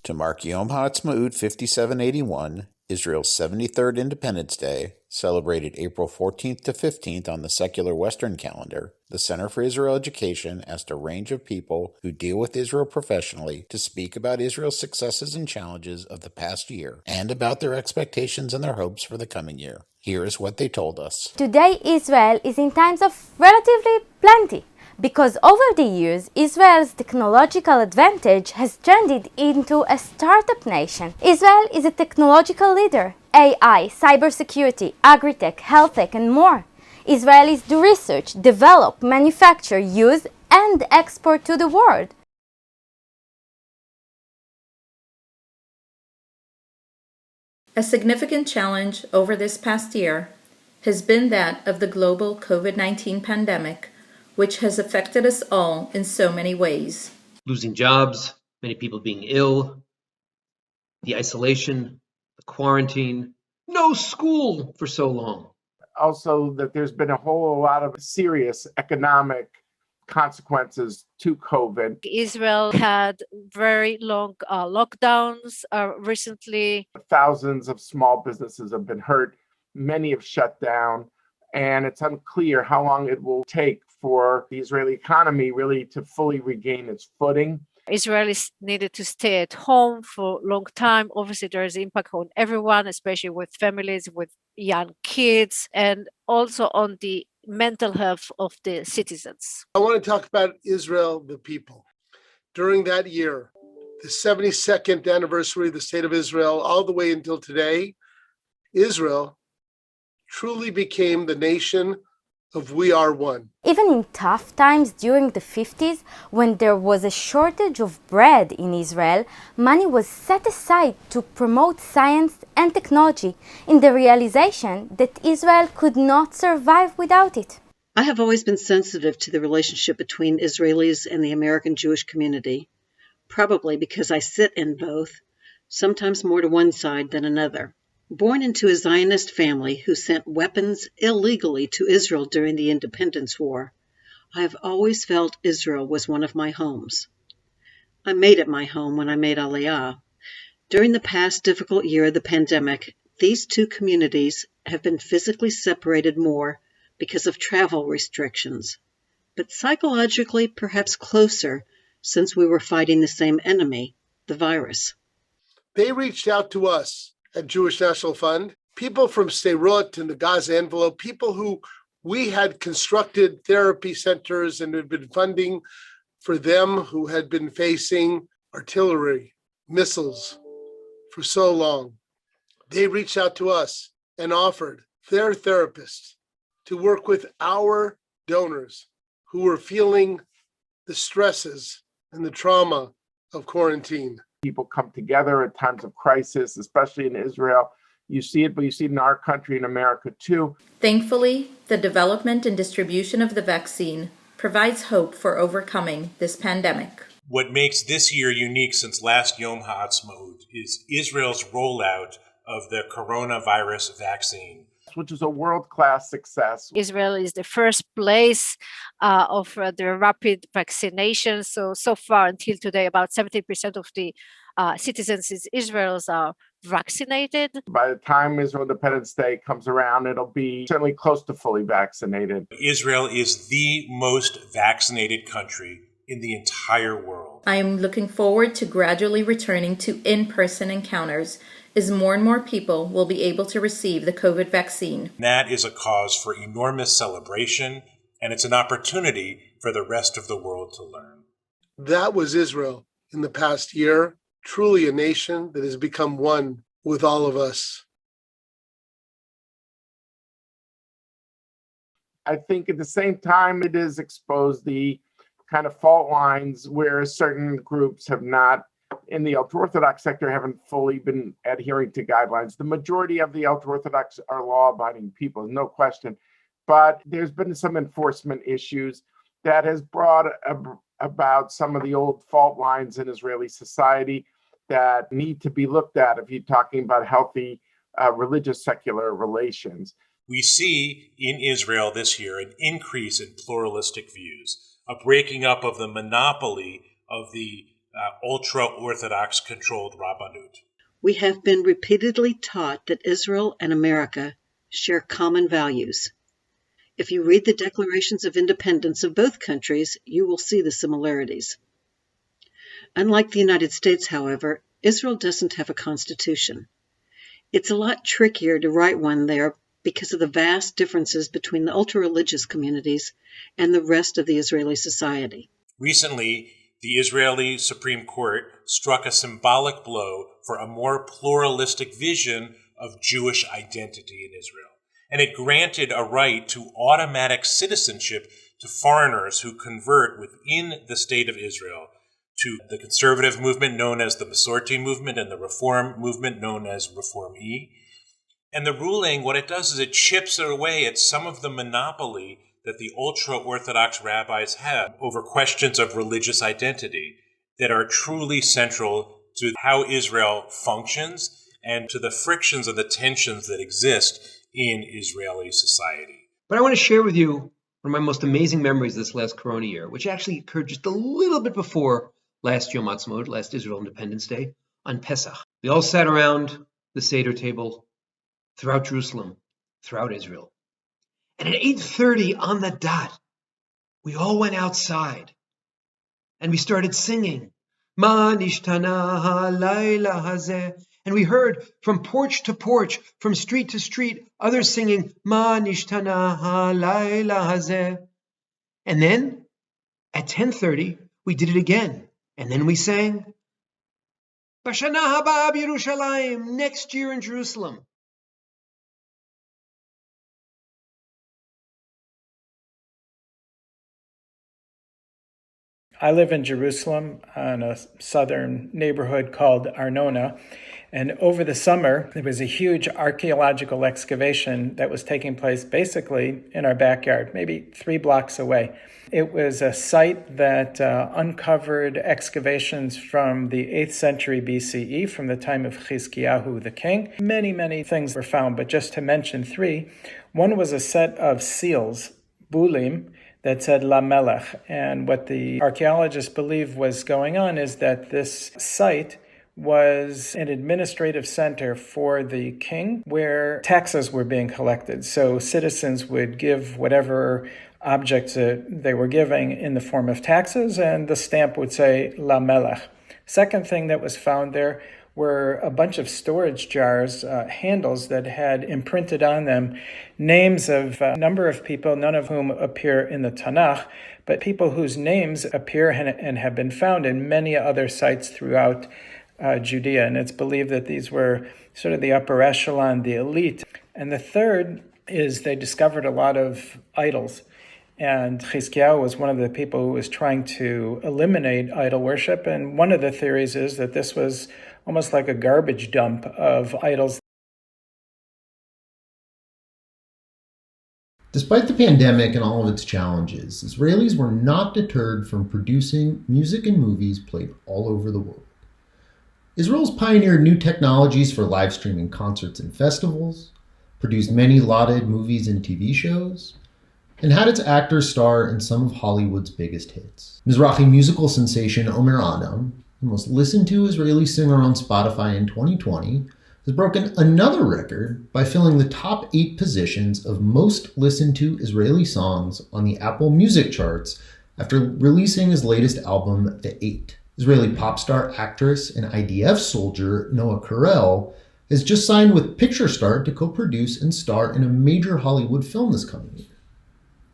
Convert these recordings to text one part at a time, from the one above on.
To mark Yom HaAtzmaut 5781, Israel's 73rd Independence Day, celebrated April 14th to 15th on the secular Western calendar, the Center for Israel Education asked a range of people who deal with Israel professionally to speak about Israel's successes and challenges of the past year and about their expectations and their hopes for the coming year. Here is what they told us. Today, Israel is in times of relatively plenty, because over the years, Israel's technological advantage has turned it into a startup nation. Israel is a technological leader. AI, cybersecurity, agri-tech, health tech, and more. Israel is to research, develop, manufacture, use, and export to the world. A significant challenge over this past year has been that of the global COVID-19 pandemic, which has affected us all in so many ways. Losing jobs, many people being ill, the isolation, the quarantine, no school for so long. Also, that there's been a whole lot of serious economic consequences to COVID. Israel had very long lockdowns recently. Thousands of small businesses have been hurt. Many have shut down. And it's unclear how long it will take for the Israeli economy really to fully regain its footing. Israelis needed to stay at home for a long time. Obviously, there is impact on everyone, especially with families, with young kids, and also on the mental health of the citizens. I want to talk about Israel, the people. During that year, the 72nd anniversary of the State of Israel, all the way until today, Israel truly became the nation of we are one. Even in tough times during the 50s, when there was a shortage of bread in Israel, money was set aside to promote science and technology in the realization that Israel could not survive without it. I have always been sensitive to the relationship between Israelis and the American Jewish community, probably because I sit in both, sometimes more to one side than another. Born into a Zionist family who sent weapons illegally to Israel during the Independence War, I have always felt Israel was one of my homes. I made it my home when I made Aliyah. During the past difficult year of the pandemic, these two communities have been physically separated more because of travel restrictions, but psychologically perhaps closer since we were fighting the same enemy, the virus. They reached out to us at Jewish National Fund, people from Sderot and the Gaza envelope, people who we had constructed therapy centers and had been funding for them who had been facing artillery, missiles for so long. They reached out to us and offered their therapists to work with our donors who were feeling the stresses and the trauma of quarantine. People come together at times of crisis, especially in Israel. You see it, but you see it in our country, in America too. Thankfully, the development and distribution of the vaccine provides hope for overcoming this pandemic. What makes this year unique since last Yom HaAtzmaut is Israel's rollout of the coronavirus vaccine, which is a world-class success. Israel is the first place of the rapid vaccination. So far until today, about 70% of the citizens in Israel are vaccinated. By the time Israel Independence Day comes around, it'll be certainly close to fully vaccinated. Israel is the most vaccinated country in the entire world. I am looking forward to gradually returning to in-person encounters as more and more people will be able to receive the COVID vaccine. That is a cause for enormous celebration, and it's an opportunity for the rest of the world to learn. That was Israel in the past year, truly a nation that has become one with all of us. I think at the same time, it has exposed the kind of fault lines where certain groups have not, in the ultra-Orthodox sector, haven't fully been adhering to guidelines. The majority of the ultra-Orthodox are law-abiding people, no question. But there's been some enforcement issues that has brought about some of the old fault lines in Israeli society that need to be looked at if you're talking about healthy religious secular relations. We see in Israel this year an increase in pluralistic views, a breaking up of the monopoly of the ultra-Orthodox controlled Rabbanut. We have been repeatedly taught that Israel and America share common values. If you read the declarations of independence of both countries, you will see the similarities. Unlike the United States, however, Israel doesn't have a constitution. It's a lot trickier to write one there because of the vast differences between the ultra-religious communities and the rest of the Israeli society. Recently, the Israeli Supreme Court struck a symbolic blow for a more pluralistic vision of Jewish identity in Israel, and it granted a right to automatic citizenship to foreigners who convert within the state of Israel to the conservative movement known as the Masorti movement and the reform movement known as Reform-E. And the ruling, what it does is it chips away at some of the monopoly that the ultra-Orthodox rabbis have over questions of religious identity that are truly central to how Israel functions and to the frictions and the tensions that exist in Israeli society. But I want to share with you one of my most amazing memories this last Corona year, which actually occurred just a little bit before last Yom HaAtzmaut, last Israel Independence Day, on Pesach. We all sat around the Seder table throughout Jerusalem, throughout Israel. And at 8:30 on the dot, we all went outside and we started singing, Ma nishtana halayla hazeh. And we heard from porch to porch, from street to street, others singing, Ma nishtana halayla hazeh. And then at 10:30, we did it again. And then we sang, Bashana haba b'Yerushalayim, next year in Jerusalem. I live in Jerusalem on a southern neighborhood called Arnona. And over the summer, there was a huge archaeological excavation that was taking place basically in our backyard, maybe 3 blocks away. It was a site that uncovered excavations from the 8th century BCE, from the time of Chizkiyahu the king. Many, many things were found, but just to mention 3. One was a set of seals, bulim, that said La Melech. And what the archaeologists believe was going on is that this site was an administrative center for the king where taxes were being collected. So citizens would give whatever objects they were giving in the form of taxes, and the stamp would say La Melech. Second thing that was found there were a bunch of storage jars, handles that had imprinted on them names of a number of people, none of whom appear in the Tanakh, but people whose names appear and have been found in many other sites throughout Judea. And it's believed that these were sort of the upper echelon, the elite. And the third is they discovered a lot of idols. And Chizkiyahu was one of the people who was trying to eliminate idol worship. And one of the theories is that this was almost like a garbage dump of idols. Despite the pandemic and all of its challenges, Israelis were not deterred from producing music and movies played all over the world. Israel's pioneered new technologies for live streaming concerts and festivals, produced many lauded movies and TV shows, and had its actors star in some of Hollywood's biggest hits. Mizrahi musical sensation Omer Adam, the most listened to Israeli singer on Spotify in 2020, has broken another record by filling the top 8 positions of most listened to Israeli songs on the Apple Music charts after releasing his latest album, The 8. Israeli pop star, actress, and IDF soldier Noah Carell has just signed with Picture Star to co-produce and star in a major Hollywood film this coming year.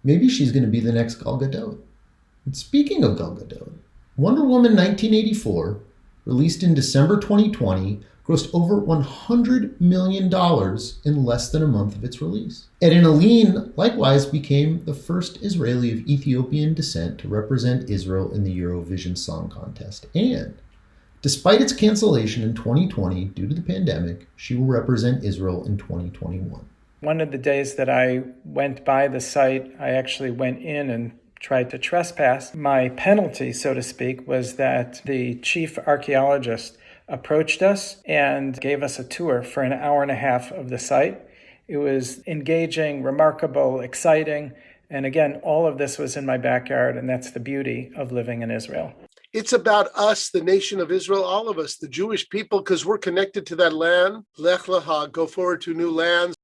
Maybe she's going to be the next Gal Gadot. And speaking of Gal Gadot, Wonder Woman 1984, released in December 2020, grossed over $100 million in less than a month of its release. Eden Aline likewise became the first Israeli of Ethiopian descent to represent Israel in the Eurovision Song Contest. And despite its cancellation in 2020 due to the pandemic, she will represent Israel in 2021. One of the days that I went by the site, I actually went in and tried to trespass. My penalty, so to speak, was that the chief archaeologist approached us and gave us a tour for an hour and a half of the site. It was engaging, remarkable, exciting. And again, all of this was in my backyard, and that's the beauty of living in Israel. It's about us, the nation of Israel, all of us, the Jewish people, because we're connected to that land. Lech Lecha, go forward to new lands.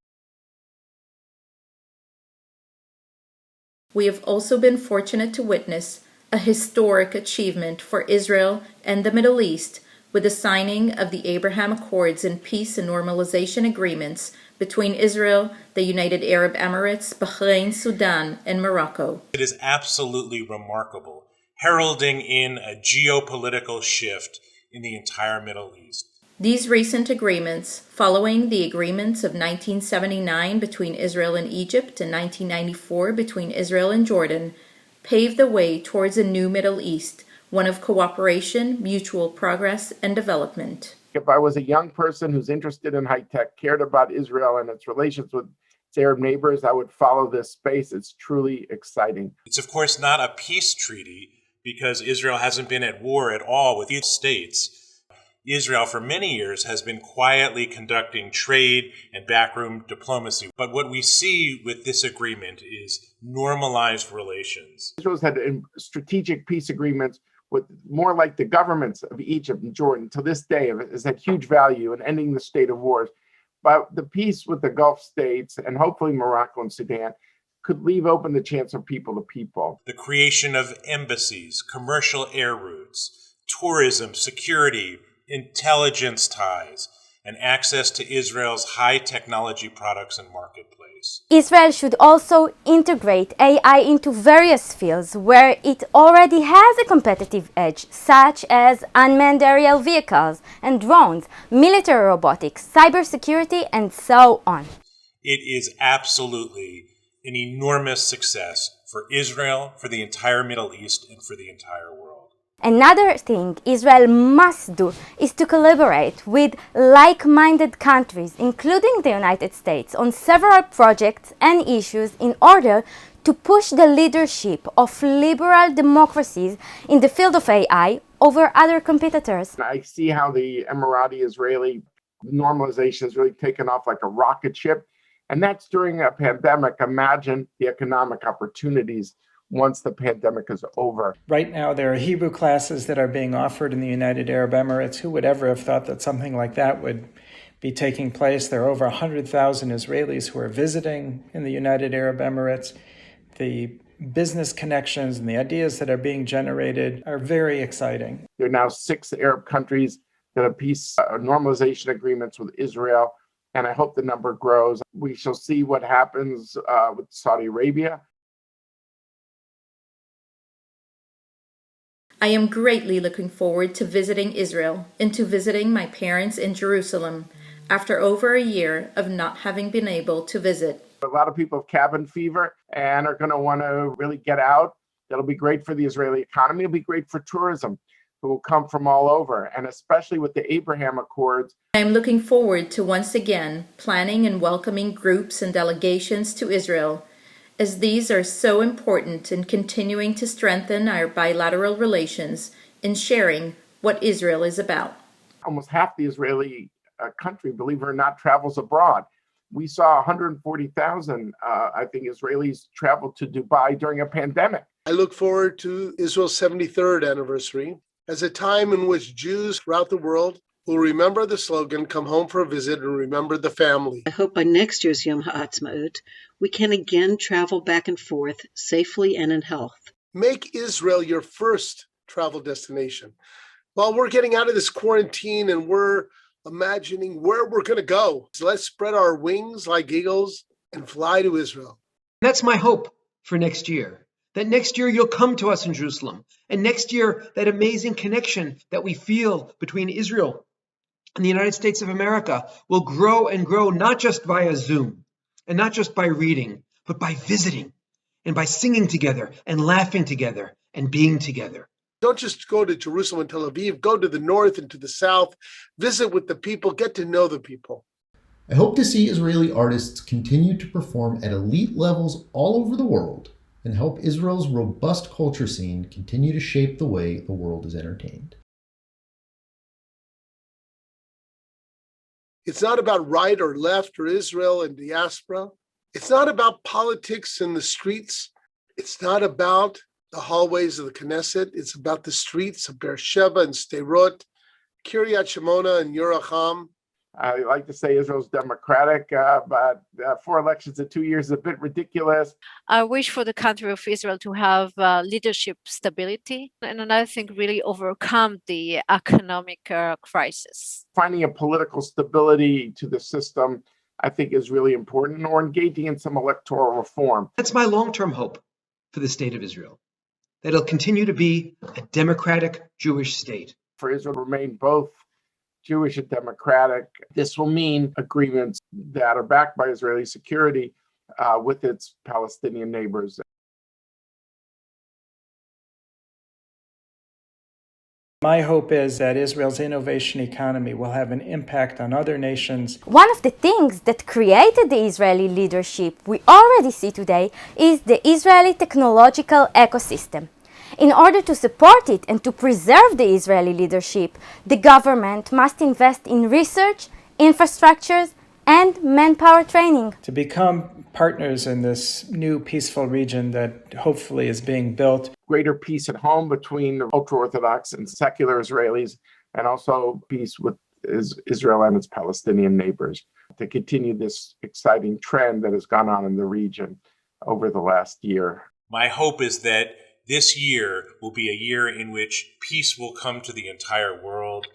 We have also been fortunate to witness a historic achievement for Israel and the Middle East with the signing of the Abraham Accords and peace and normalization agreements between Israel, the United Arab Emirates, Bahrain, Sudan, and Morocco. It is absolutely remarkable, heralding in a geopolitical shift in the entire Middle East. These recent agreements, following the agreements of 1979 between Israel and Egypt and 1994 between Israel and Jordan, paved the way towards a new Middle East, one of cooperation, mutual progress, and development. If I was a young person who's interested in high tech, cared about Israel and its relations with its Arab neighbors, I would follow this space. It's truly exciting. It's, of course, not a peace treaty because Israel hasn't been at war at all with these states. Israel, for many years, has been quietly conducting trade and backroom diplomacy. But what we see with this agreement is normalized relations. Israel's had strategic peace agreements with more like the governments of Egypt and Jordan to this day has had huge value in ending the state of wars. But the peace with the Gulf states and hopefully Morocco and Sudan could leave open the chance of people to people. The creation of embassies, commercial air routes, tourism, security, intelligence ties, and access to Israel's high technology products and marketplace. Israel should also integrate AI into various fields where it already has a competitive edge, such as unmanned aerial vehicles and drones, military robotics, cybersecurity, and so on. It is absolutely an enormous success for Israel, for the entire Middle East, and for the entire world. Another thing Israel must do is to collaborate with like-minded countries, including the United States, on several projects and issues in order to push the leadership of liberal democracies in the field of AI over other competitors. I see how the Emirati-Israeli normalization has really taken off like a rocket ship, and that's during a pandemic. Imagine the economic opportunities once the pandemic is over. Right now, there are Hebrew classes that are being offered in the United Arab Emirates. Who would ever have thought that something like that would be taking place? There are over 100,000 Israelis who are visiting in the United Arab Emirates. The business connections and the ideas that are being generated are very exciting. There are now 6 Arab countries that have peace normalization agreements with Israel, and I hope the number grows. We shall see what happens with Saudi Arabia. I am greatly looking forward to visiting Israel and to visiting my parents in Jerusalem after over a year of not having been able to visit. A lot of people have cabin fever and are going to want to really get out. That'll be great for the Israeli economy. It'll be great for tourism, who will come from all over, and especially with the Abraham Accords. I am looking forward to once again planning and welcoming groups and delegations to Israel, as these are so important in continuing to strengthen our bilateral relations and sharing what Israel is about. Almost half the Israeli country, believe it or not, travels abroad. We saw 140,000, I think, Israelis travel to Dubai during a pandemic. I look forward to Israel's 73rd anniversary as a time in which Jews throughout the world will remember the slogan, come home for a visit and remember the family. I hope by next year's Yom HaAtzmaut, we can again travel back and forth safely and in health. Make Israel your first travel destination. While we're getting out of this quarantine and we're imagining where we're going to go, so let's spread our wings like eagles and fly to Israel. That's my hope for next year. That next year you'll come to us in Jerusalem. And next year, that amazing connection that we feel between Israel and the United States of America will grow and grow, not just via Zoom and not just by reading, but by visiting and by singing together and laughing together and being together. Don't just go to Jerusalem and Tel Aviv, go to the north and to the south, visit with the people, get to know the people. I hope to see Israeli artists continue to perform at elite levels all over the world and help Israel's robust culture scene continue to shape the way the world is entertained. It's not about right or left or Israel and diaspora. It's not about politics in the streets. It's not about the hallways of the Knesset. It's about the streets of Beersheba and Sderot, Kiryat Shemona and Yeracham. I like to say Israel's democratic, but 4 elections in 2 years is a bit ridiculous. I wish for the country of Israel to have leadership stability and another thing, really overcome the economic crisis. Finding a political stability to the system, I think, is really important, or engaging in some electoral reform. That's my long-term hope for the state of Israel, that it'll continue to be a democratic Jewish state. For Israel to remain both Jewish and democratic, this will mean agreements that are backed by Israeli security with its Palestinian neighbors. My hope is that Israel's innovation economy will have an impact on other nations. One of the things that created the Israeli leadership we already see today is the Israeli technological ecosystem. In order to support it and to preserve the Israeli leadership, the government must invest in research, infrastructures, and manpower training. To become partners in this new peaceful region that hopefully is being built. Greater peace at home between ultra-Orthodox and secular Israelis, and also peace with Israel and its Palestinian neighbors. To continue this exciting trend that has gone on in the region over the last year. My hope is that this year will be a year in which peace will come to the entire world,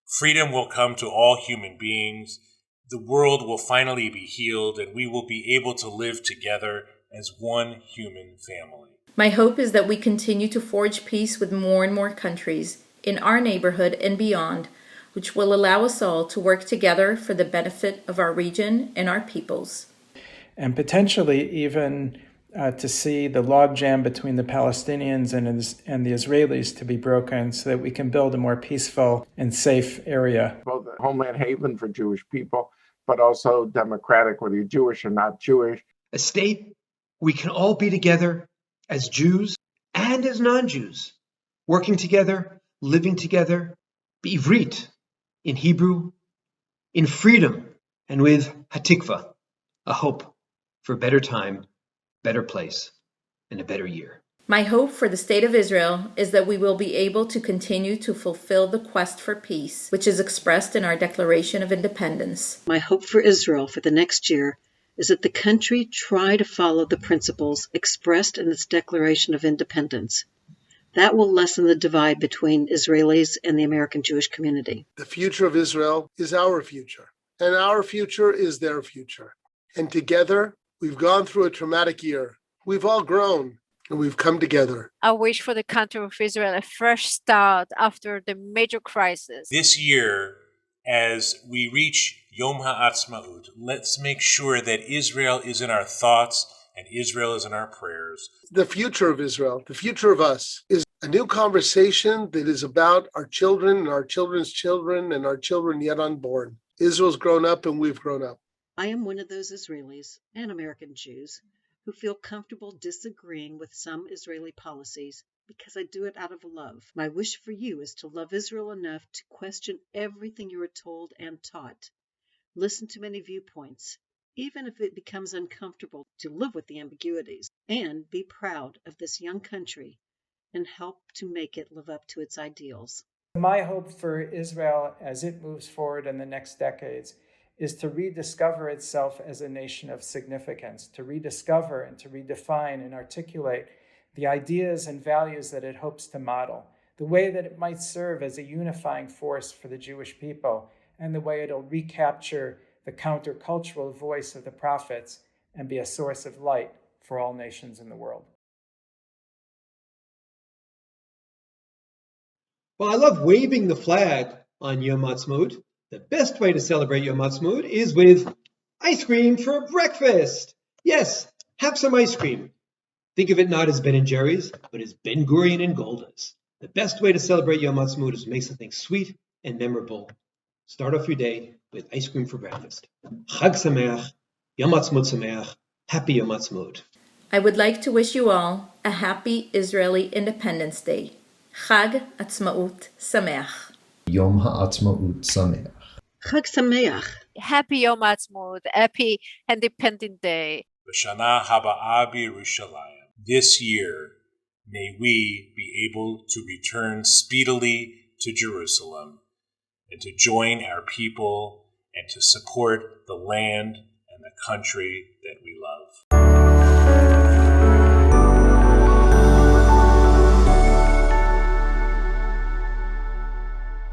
freedom will come to all human beings, the world will finally be healed, and we will be able to live together as one human family. My hope is that we continue to forge peace with more and more countries in our neighborhood and beyond, which will allow us all to work together for the benefit of our region and our peoples. And potentially even to see the logjam between the Palestinians and the Israelis to be broken so that we can build a more peaceful and safe area. Both a homeland haven for Jewish people, but also democratic, whether you're Jewish or not Jewish. A state we can all be together as Jews and as non-Jews, working together, living together, b'ivrit, in Hebrew, in freedom, and with hatikva, a hope for a better time, better place, and a better year. My hope for the state of Israel is that we will be able to continue to fulfill the quest for peace, which is expressed in our Declaration of Independence. My hope for Israel for the next year is that the country try to follow the principles expressed in its Declaration of Independence. That will lessen the divide between Israelis and the American Jewish community. The future of Israel is our future, and our future is their future. And together, we've gone through a traumatic year. We've all grown, and we've come together. I wish for the country of Israel a fresh start after the major crisis. This year, as we reach Yom HaAtzmaut, let's make sure that Israel is in our thoughts and Israel is in our prayers. The future of Israel, the future of us, is a new conversation that is about our children and our children's children and our children yet unborn. Israel's grown up and we've grown up. I am one of those Israelis and American Jews who feel comfortable disagreeing with some Israeli policies because I do it out of love. My wish for you is to love Israel enough to question everything you are told and taught. Listen to many viewpoints, even if it becomes uncomfortable to live with the ambiguities, and be proud of this young country and help to make it live up to its ideals. My hope for Israel as it moves forward in the next decades is to rediscover itself as a nation of significance, to rediscover and to redefine and articulate the ideas and values that it hopes to model, the way that it might serve as a unifying force for the Jewish people, and the way it'll recapture the countercultural voice of the prophets and be a source of light for all nations in the world. Well, I love waving the flag on Yom HaAtzmaut. The best way to celebrate Yom HaAtzmaut is with ice cream for breakfast. Yes, have some ice cream. Think of it not as Ben & Jerry's, but as Ben Gurion and Golda's. The best way to celebrate Yom HaAtzmaut is to make something sweet and memorable. Start off your day with ice cream for breakfast. Chag Sameach, Yom HaAtzmaut Sameach, Happy Yom HaAtzmaut. I would like to wish you all a happy Israeli Independence Day. Chag Atzmaut Sameach. Yom HaAtzmaut Sameach. Chag Sameach. Happy Yom HaAtzmaut, happy Independence Day. V'shana haba'a b'Yerushalayim. This year, may we be able to return speedily to Jerusalem and to join our people and to support the land and the country that we love.